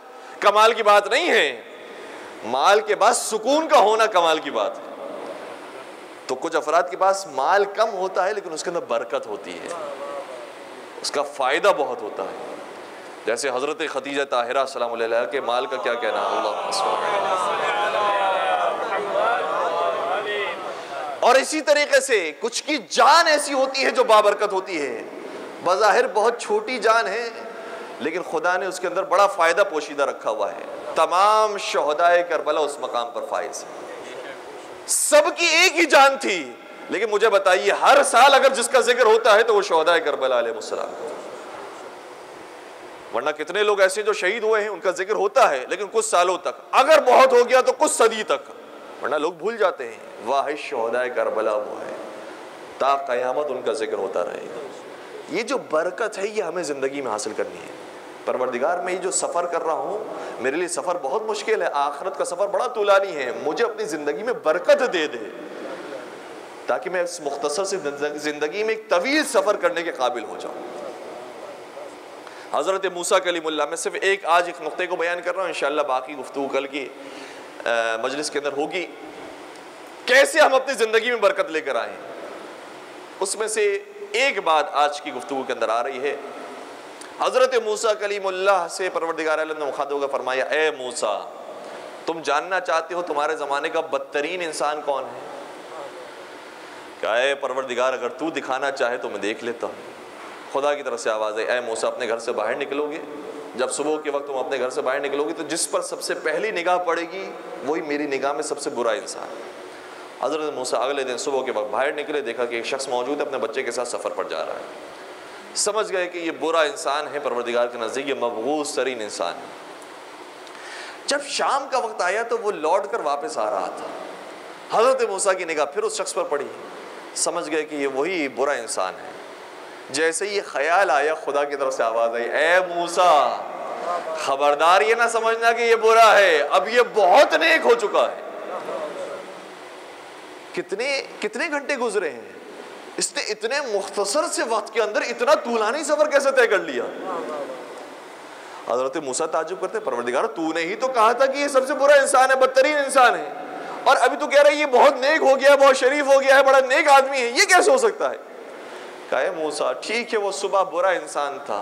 कमाल की बात नहीं है, माल के पास सुकून का होना कमाल की बात है। तो कुछ अफराद के पास माल कम होता है लेकिन उसके अंदर बरकत होती है, उसका फायदा बहुत होता है। जैसे हजरत खदीजा ताहिरा सलाम अलैहा के माल का क्या कहना है, अल्लाह। और इसी तरीके से कुछ की जान ऐसी होती है जो बाबरकत होती है। बज़ाहिर बहुत छोटी जान है लेकिन खुदा ने उसके अंदर बड़ा फायदा पोशीदा रखा हुआ है। तमाम शहदाए करबला उस मकाम पर फाइज है। सबकी एक ही जान थी, लेकिन मुझे बताइए हर साल अगर जिसका जिक्र होता है तो वो शहदाए करबला अलैहिस्सलाम। वरना कितने लोग ऐसे जो शहीद हुए हैं उनका जिक्र होता है लेकिन कुछ सालों तक, अगर बहुत हो गया तो कुछ सदी तक, वरना लोग भूल जाते हैं। वाह शहदाए करबला वो है, ता क़यामत उनका जिक्र होता रहेगा। ये जो बरकत है ये हमें ज़िंदगी में हासिल करनी है। परवरदिगार, मैं ये जो सफ़र कर रहा हूँ मेरे लिए सफ़र बहुत मुश्किल है, आखिरत का सफ़र बड़ा तूलानी है, मुझे अपनी ज़िंदगी में बरकत दे दे ताकि मैं इस मुख्तसर से ज़िंदगी में एक तवील सफ़र करने के काबिल हो जाऊँ। हज़रत मूसा कलीमुल्लाह, मैं सिर्फ आज एक नुक्ते को बयान कर रहा हूँ, इंशाअल्लाह बाकी गुफ्तगू कल की मजलिस के अंदर होगी। कैसे हम अपनी ज़िंदगी में बरकत लेकर आए, उसमें से एक बात आज की गुफ्तगू के अंदर आ रही है। हज़रत मूसा कलीमुल्लाह से परवरदिगार आलम ने मुखातब होकर फरमाया, ए मूसा, तुम जानना चाहते हो तुम्हारे ज़माने का बदतरीन इंसान कौन है? कहा, ए परवरदिगार, अगर तू दिखाना चाहे तो मैं देख लेता हूँ। खुदा की तरफ से आवाज़ है, ए मूसा, अपने घर से बाहर निकलोगे, जब सुबह के वक्त तुम अपने घर से बाहर निकलोगे तो जिस पर सबसे पहली निगाह पड़ेगी वही मेरी निगाह में सबसे बुरा इंसान है। हज़रत मूसा अगले दिन सुबह के वक्त बाहर निकले, देखा कि एक शख्स मौजूद है, अपने बच्चे के साथ सफ़र पर जा रहा है। समझ गए कि ये बुरा इंसान है, परवरदिगार के नज़दीक ये मबगूज़ तरीन इंसान है। जब शाम का वक्त आया तो वो लौट कर वापस आ रहा था। हज़रत मूसा की निगाह फिर उस शख्स पर पड़ी, समझ गए कि ये वही बुरा इंसान है। जैसे ये ख्याल आया, खुदा की तरफ से आवाज़ आई, ए मूसा, खबरदार ये ना समझना कि ये बुरा है, अब ये बहुत नेक हो चुका है। कितने घंटे गुजरे हैं, इसने इतने मुख्तसर से वक्त के अंदर इतना तूलानी सफर कैसे तय कर लिया? हज़रत मूसा ताज्जुब करते, परवरदिगार, तूने ही तो कहा था कि ये सबसे बुरा इंसान है, बदतरीन इंसान है, और अभी तू कह रहा है ये बहुत नेक हो गया है, बहुत शरीफ हो गया है, बड़ा नेक आदमी है, ये कैसे हो सकता है? कहा, मूसा, ठीक है वो सुबह बुरा इंसान था,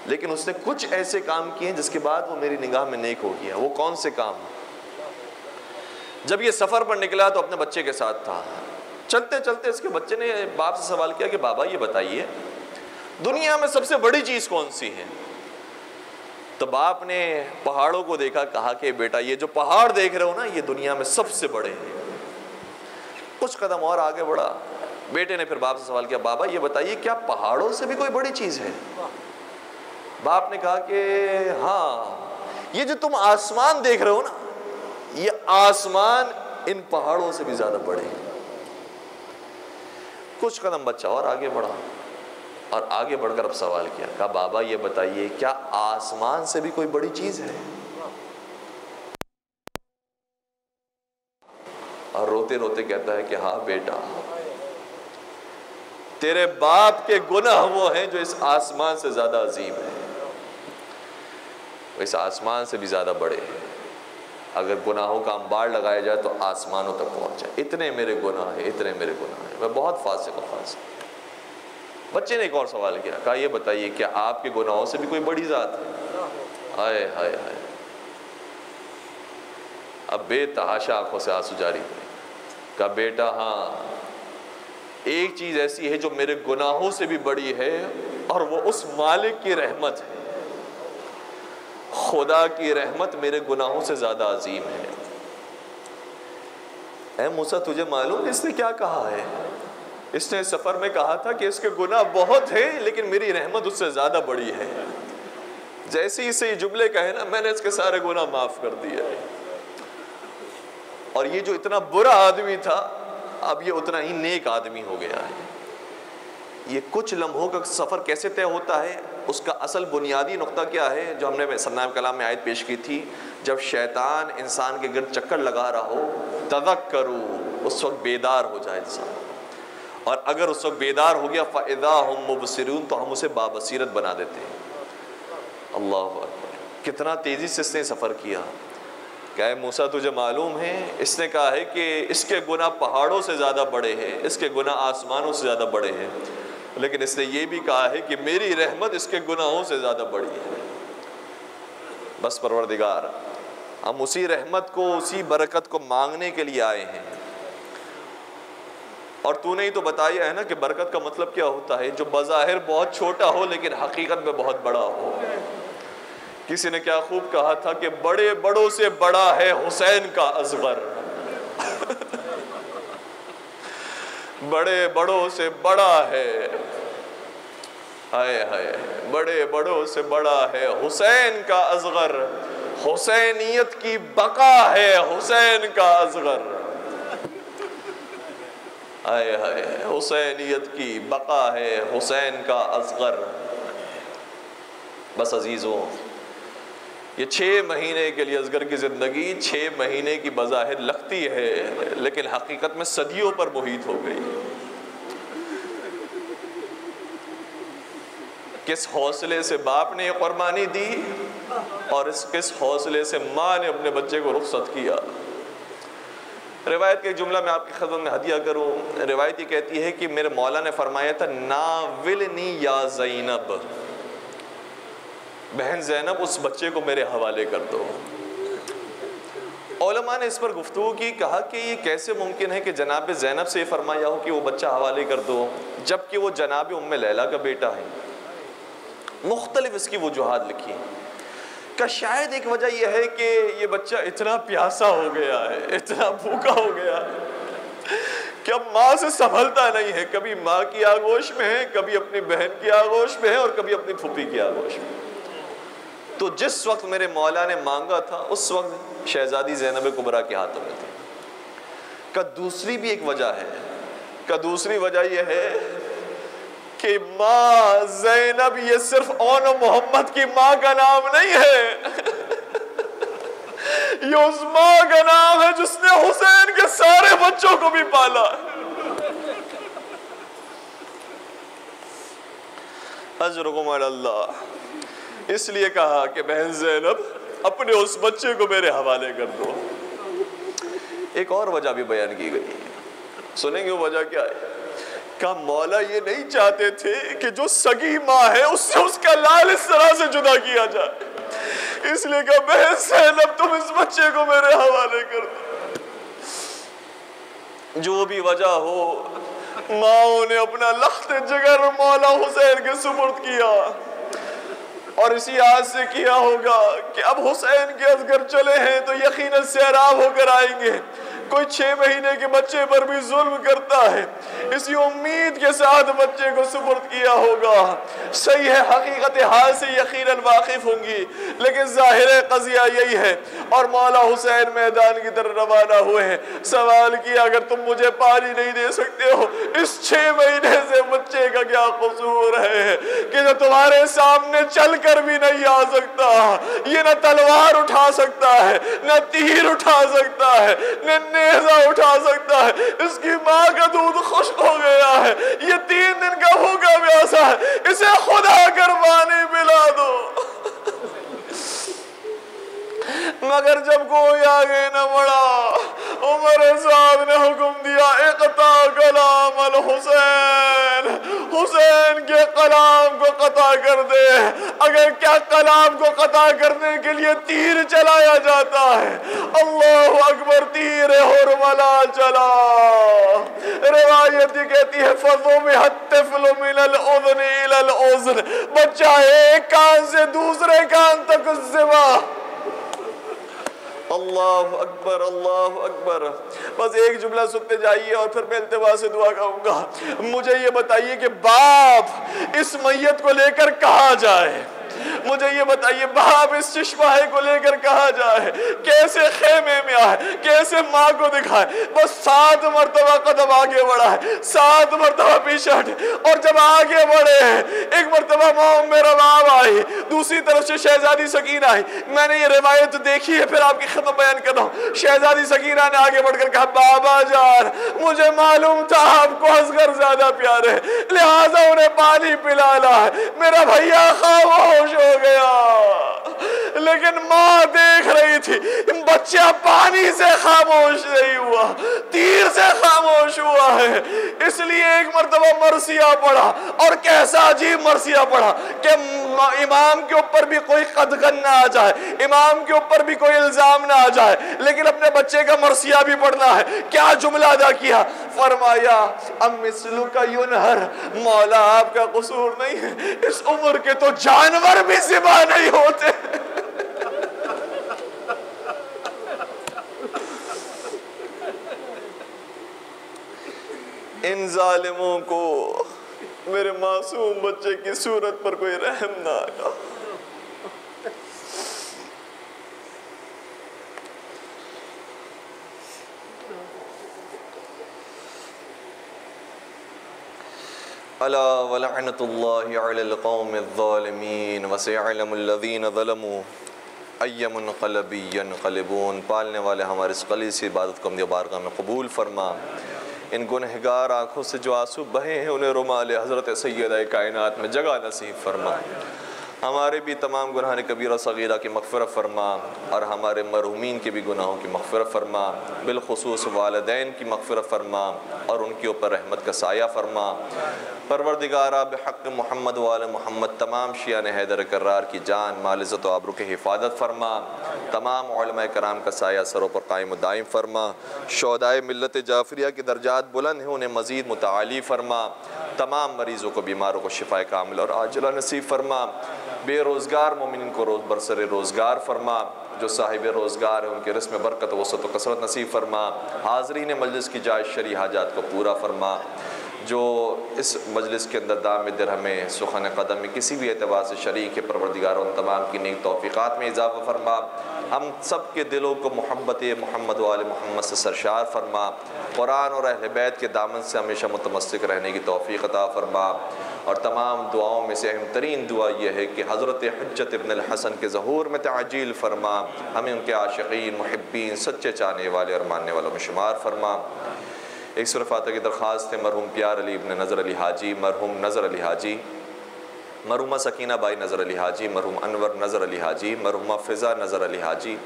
लेकिन उसने कुछ ऐसे काम किए जिसके बाद वो मेरी निगाह में नेक हो गया। वो कौन से काम? जब ये सफ़र पर निकला तो अपने बच्चे के साथ था। चलते चलते इसके बच्चे ने बाप से सवाल किया कि बाबा ये बताइए, दुनिया में सबसे बड़ी चीज़ कौन सी है? तो बाप ने पहाड़ों को देखा, कहा कि बेटा, ये जो पहाड़ देख रहे हो ना, ये दुनिया में सबसे बड़े हैं। कुछ कदम और आगे बढ़ा, बेटे ने फिर बाप से सवाल किया, बाबा ये बताइए, क्या पहाड़ों से भी कोई बड़ी चीज़ है? बाप ने कहा कि हाँ, ये जो तुम आसमान देख रहे हो ना, ये आसमान इन पहाड़ों से भी ज़्यादा बड़े हैं। कुछ कदम बच्चा और आगे बढ़ा, और आगे बढ़कर अब सवाल किया, कहा, बाबा ये बताइए, क्या आसमान से भी कोई बड़ी चीज़ है? और रोते रोते कहता है कि हाँ बेटा, तेरे बाप के गुनाह वो हैं जो इस आसमान से ज्यादा अजीम है, वो इस आसमान से भी ज्यादा बड़े हैं। अगर गुनाहों का अंबार लगाया जाए तो आसमानों तक पहुंच जाए। इतने मेरे गुनाह है, इतने मेरे गुनाह है, मैं बहुत फासिक। बच्चे ने एक और सवाल किया, कहा ये बताइए, क्या आपके गुनाहों से भी कोई बड़ी जात है? हाय हाय हाय, अब बेतहाशा आंखों से आंसू जारी हुए। कहा बेटा हाँ, एक चीज ऐसी है जो मेरे गुनाहों से भी बड़ी है, और वो उस मालिक की रहमत है। खुदा की रहमत मेरे गुनाहों से ज्यादा अजीम है। ऐ मूसा, तुझे मालूम इसने क्या कहा है? इसने सफर में कहा था कि इसके गुनाह बहुत है, लेकिन मेरी रहमत उससे ज्यादा बड़ी है। जैसे ही इसे ये जुमले कहे ना, मैंने इसके सारे गुनाह माफ कर दिए। और ये जो इतना बुरा आदमी था, अब ये उतना ही नेक आदमी हो गया है। ये कुछ लम्हों का सफ़र कैसे तय होता है, उसका असल बुनियादी नुक्ता क्या है, जो हमने सन्नाम कलाम में आयत पेश की थी, जब शैतान इंसान के गिर्द चक्कर लगा रहा हो, तज़क्करू, उस वक्त बेदार हो जाए इंसान। और अगर उस वक्त बेदार हो गया, फ़इज़ा हुम मुबसिरून, तो हम उसे बाबसीरत बना देते हैं। अल्लाह अकबर, कितना तेज़ी से इसने सफ़र किया। क्या मूसा, तुझे मालूम है, इसने कहा है कि इसके गुनाह पहाड़ों से ज़्यादा बड़े हैं, इसके गुनाह आसमानों से ज़्यादा बड़े हैं, लेकिन इसने ये भी कहा है कि मेरी रहमत इसके गुनाहों से ज़्यादा बड़ी है। बस परवरदिगार, हम उसी रहमत को, उसी बरकत को मांगने के लिए आए हैं। और तूने ही तो बताया है ना कि बरकत का मतलब क्या होता है, जो बज़ाहिर बहुत छोटा हो लेकिन हकीकत में बहुत बड़ा हो। किसी ने क्या खूब कहा था कि बड़े बड़ों से बड़ा है हुसैन का असगर। बड़े बड़ों से बड़ा है, हाय हाय, बड़े बड़ों से बड़ा है हुसैन का असगर। हुसैनियत की बका है हुसैन का असगर। हाय हाय, हुसैनियत की बका है हुसैन का असगर। बस अजीजों, ये 6 महीने के लिए असगर की ज़िंदगी 6 महीने की बज़ाहिर लगती है, लेकिन हकीकत में सदियों पर मुहीत हो गई। किस हौसले से बाप ने कुर्बानी दी और किस हौसले से माँ ने अपने बच्चे को रुखसत किया। रिवायत का एक जुमला मैं आपकी खिदमत में हदिया करूँ। रिवायत ये कहती है कि मेरे मौला ने फरमाया था, नाविलनी या ज़ैनब, बहन ज़ैनब उस बच्चे को मेरे हवाले कर दो। उलमा ने इस पर गुफ्तगू की, कहा कि ये कैसे मुमकिन है कि जनाब ज़ैनब से फरमाया हो कि वो बच्चा हवाले कर दो, जबकि वो जनाब उम्मे लैला का बेटा है। मुख्तलिफ इसकी वजूहात लिखी का शायद एक वजह यह है कि ये बच्चा इतना प्यासा हो गया है, इतना भूखा हो गया कि अब माँ से संभलता नहीं है। कभी माँ की आगोश में है, कभी अपनी बहन की आगोश में है और कभी अपनी फूफी की आगोश में। तो जिस वक्त मेरे मौला ने मांगा था उस वक्त शहजादी ज़ैनब कुबरा के हाथों में थी। का दूसरी भी एक वजह है, का दूसरी वजह यह है कि माँ ज़ैनब ये सिर्फ ओन मोहम्मद की माँ का नाम नहीं है, ये उस माँ का नाम है जिसने हुसैन के सारे बच्चों को भी पाला। अजरुकुम अल्लाह। इसलिए कहा कि बहन ज़ैनब अपने उस बच्चे को मेरे हवाले कर दो। एक और वजह भी बयान की गई, सुनेंगे वो वजह क्या है। का मौला ये नहीं चाहते थे कि जो सगी माँ है उससे उसका लाल इस तरह से जुदा किया जाए, इसलिए कहा बहन ज़ैनब तुम इस बच्चे को मेरे हवाले कर दो। जो भी वजह हो, माओ ने अपना लख्त जिगर मौला हुसैन के सुपुर्द किया और इसी आज से किया होगा कि अब हुसैन के असगर चले हैं तो यकीनन सैराब होकर आएंगे। कोई 6 महीने के बच्चे पर भी जुल्म करता है, इसी उम्मीद के साथ बच्चे को सुपुर्द किया होगा। सही है, हकीकत हाल से यकीनन वाकिफ होंगी, लेकिन जाहिर कज़िया यही है। और मौला हुसैन मैदान की तरफ रवाना हुए हैं। सवाल किया, अगर तुम मुझे पानी नहीं दे सकते हो, इस 6 महीने से बच्चे का क्या कसूर है कि जो तुम्हारे सामने चल कर भी नहीं आ सकता, ये न तलवार उठा सकता है, न तीर उठा सकता है, न नेज़ा उठा सकता है। इसकी माँ का दूध खुश्क हो गया है, ये 3 दिन का भूखा प्यासा है, इसे खुदा कर पानी पिला दो। मगर जब कोई आगे न बढ़ा, उमर साहब ने हुक्म दिया, इक़ता कलाम अल हुसैन, हुसैन के कलाम को कता कर दे। अगर क्या कलाम को कता करने के लिए तीर चलाया जाता है, अल्लाह अकबर, तीर हुरमला चला। रिवायत कहती है, फज़ो में हत्तिफ़्लु मिनल उज़्न इलल उज़्न, बच्चा एक कान से दूसरे कान तक ज़िबा। अल्लाह अकबर, अल्लाह अकबर। बस एक जुमला सुनते जाइए और फिर मैं इल्तिमा से दुआ करूंगा। मुझे ये बताइए कि बाप इस मैयत को लेकर कहाँ जाए, मुझे ये बताइए बाप इस चश्माहे को लेकर कहाँ जाए, कैसे खेमे में आए, कैसे माँ को दिखाए। बस 7 मरतबा कदम आगे बढ़ा है, 7 मरतबा पीछे हटे, और जब आगे बढ़े हैं, एक मरतबा माँ मेरा बाप आई, दूसरी तरफ से शहजादी सकीना आई। मैंने ये रिवायत देखी है, फिर आपकी खिदमत बयान कर रहा हूँ। शहजादी सकीना ने आगे बढ़कर कहा, बाबा जान मुझे मालूम था आपको असगर ज्यादा प्यारे, लिहाजा उन्हें पानी पिलाना है। मेरा भैया खामोश हो गया, लेकिन माँ देख रही थी, बच्चा पानी से खामोश नहीं हुआ, तीर से खामोश हुआ है। इसलिए एक मर्तबा मरसिया पढ़ा, और कैसा अजीब मरसिया पढ़ा कि इमाम के ऊपर भी कोई कदगन ना आ जाए, इमाम के ऊपर भी कोई इल्जाम ना आ जाए, लेकिन अपने बच्चे का मरसिया भी पढ़ना है। क्या जुमला अदा किया, फरमाया अमिस्लु का युनहर, मौला आपका कसूर नहीं है, इस उम्र के तो जानवर भी ज़िबा नहीं होते। इन जालिमों को मेरे मासूम बच्चे की सूरत पर कोई रहम ना आया। अला वलअनतुल्लाहि अलल कौमिज़्ज़ालिमीन वसयअलमुल्लज़ीना ज़लमू अय्यमुनक़लबि यनक़लिबून। पालने वाले हमारे इस क़ली से इबादत को अपनी बारगाह में कबूल फरमा। इन गुनहगार आँखों से जो आंसू बहे हैं उन्हें रुमाल हज़रत सैयदा कायनात में जगह नसीब फरमा। हमारे भी तमाम गुनाह कबीरा सगीरा की मग़फ़िरत फ़रमा और हमारे मरहूमीन के भी गुनाहों की मग़फ़िरत फ़रमा, बिलख़ुसूस वालिदैन की मग़फ़िरत फ़रमा और उनके ऊपर रहमत का साया फ़रमा। परवरदिगारा बिहक़्क़ मुहम्मद वाले मोहम्मद तमाम शियान हैदर कर्रार की जान माल इज़्ज़त व आबरू की हिफाजत फ़रमा। तमाम उलमाए कराम का साया सरों पर कायम दायम फ़रमा। शोहदाए मिल्लत जाफ़रिया के दर्जात बुलंद हैं, उन्हें मज़ीद मुतआली फ़रमा। तमाम मरीज़ों को, बीमारों को शिफ़ाए कामिल और आजिला नसीब फ़रमा। बेरोज़गार मोमिन को रोज़ बरसर रोज़गार फ़रमा। जो साहिब रोज़गार है उनके रिज़्क़ में बरकत वसअत व कसरत नसीब फ़रमा। हाज़रीन मजलिस की जायज़ शरई हाजात को पूरा फ़रमा। जो इस मजलिस के अंदर दाम दिरहमें सुख़न क़दम में किसी भी एतबार से शरीक है, परवरदिगार उन तमाम की नेक तौफ़ीक़ात में इज़ाफ़ा फ़रमा। हम सब के दिलों को मोहब्बत मोहम्मद वाले मोहम्मद से सरशार फ़रमा। कुरान और अहले बैत के दामन से हमेशा मुतमस्सिक रहने की तौफ़ीक़ अता फ़रमा। और तमाम दुआओं में से अहम तरीन दुआ यह है कि हज़रत हुज्जत इब्न अल हसन के ज़हूर में ताजील फ़रमा। हमें उनके आशिक़ीन, मुहिब्बीन, सच्चे चाहने वाले और मानने वालों में शुमार फ़रमा। एक सूरह फातिहा की दरख्वास्त है मरहूम प्यार अली इब्न नज़र अली हाजी, मरहूम नज़र अली हाजी, मरहूमा सकीना बाई नज़र अली हाजी, मरहूम अनवर नज़र अली हाजी, मरहूमा फ़िज़ा नज़र अली हाजी,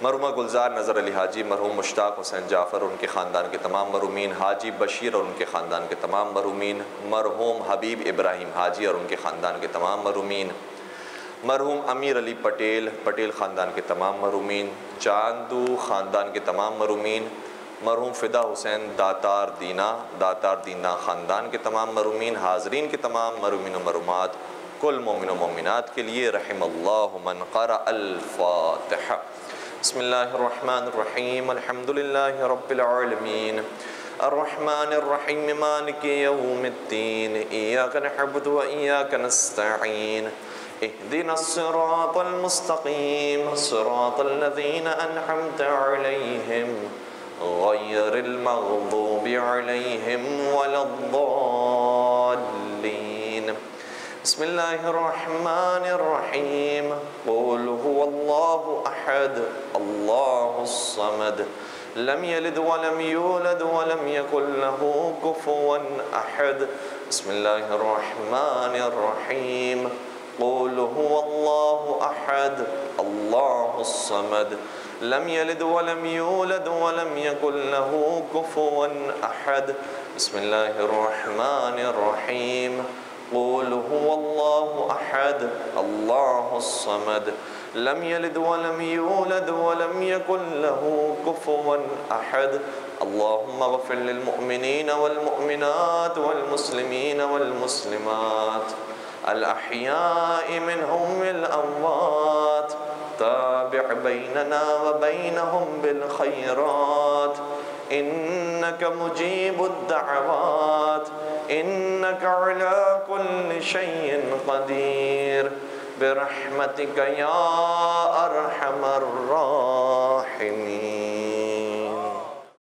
मरहूमा गुलजार नज़र अली हाजी, मरहूम मुश्ताक हुसैन जाफ़र उनके ख़ानदान के तमाम मरहूमीन, हाजी बशीर और उनके ख़ानदान के तमाम मरहूमीन, मरहूम हबीब इब्राहिम हाजी और उनके ख़ानदान के तमाम मरहूमीन, मरहूम अमीर अली पटेल, पटेल ख़ानदान के तमाम मरहूमीन, चांदू ख़ानदान के तमाम मरहूमीन, मरहूम फ़िदा हुसैन दातार दीना ख़ानदान के तमाम मरहूमीन, हाज़रीन के तमाम मरहूमीन व मरहूमात, कुल मोमिन व मोमिनात के लिए रहमल्लाहु मन क़रा अल-फ़ातिहा। बिस्मिल्लाहिर्रहमानिर्रहीम, अल्हम्दुलिल्लाहि रब्बिल आलमीन, अर्रहमानिर्रहीम, मालिकि यौमिद्दीन, इय्याका नअबुदु व इय्याका नस्तईन, इहदिनस सिरातल मुस्तक़ीम, सिरातल लज़ीना अनअमत अलैहिम गैरिल मग़दूबि अलैहिम वलद्दाल्लीन। बिस्मिल्लाहिर्रहमानिर्रहीम, क़ुल हुवल्लाहु अहद, अल्लाहुस समद, लम यलिद वलम यूलद वलम यकुल लहू कुफुवन अहद। बिस्मिल्लाहिर्रहमानिर्रहीम, क़ुल हुवल्लाहु अहद, अल्लाहुस समद, लम यलिद वलम यूलद वलम यकुल लहू कुफुवन अहद। बिस्मिल्लाहिर्रहमानिर्रहीम, क़ुल हुवल्लाहु अहद, अल्लाहुस समद, लम यलिद वलम यूलद वलम यकुल लहू कुफुवन अहद। अल्लाहुम्मा ग़फ़िर लिल मुअमिनीन वल मुअमिनात वल मुस्लिमीन वल मुस्लिमात अल अहयाइ मिनहुम वल अमवात, ताबिअ बैनना व बैनहुम बिल खैरात, इन्नका मुजीबुद दअवात, इन्नका अला कुल्लि शैइन क़दीर, बिरहमतिका या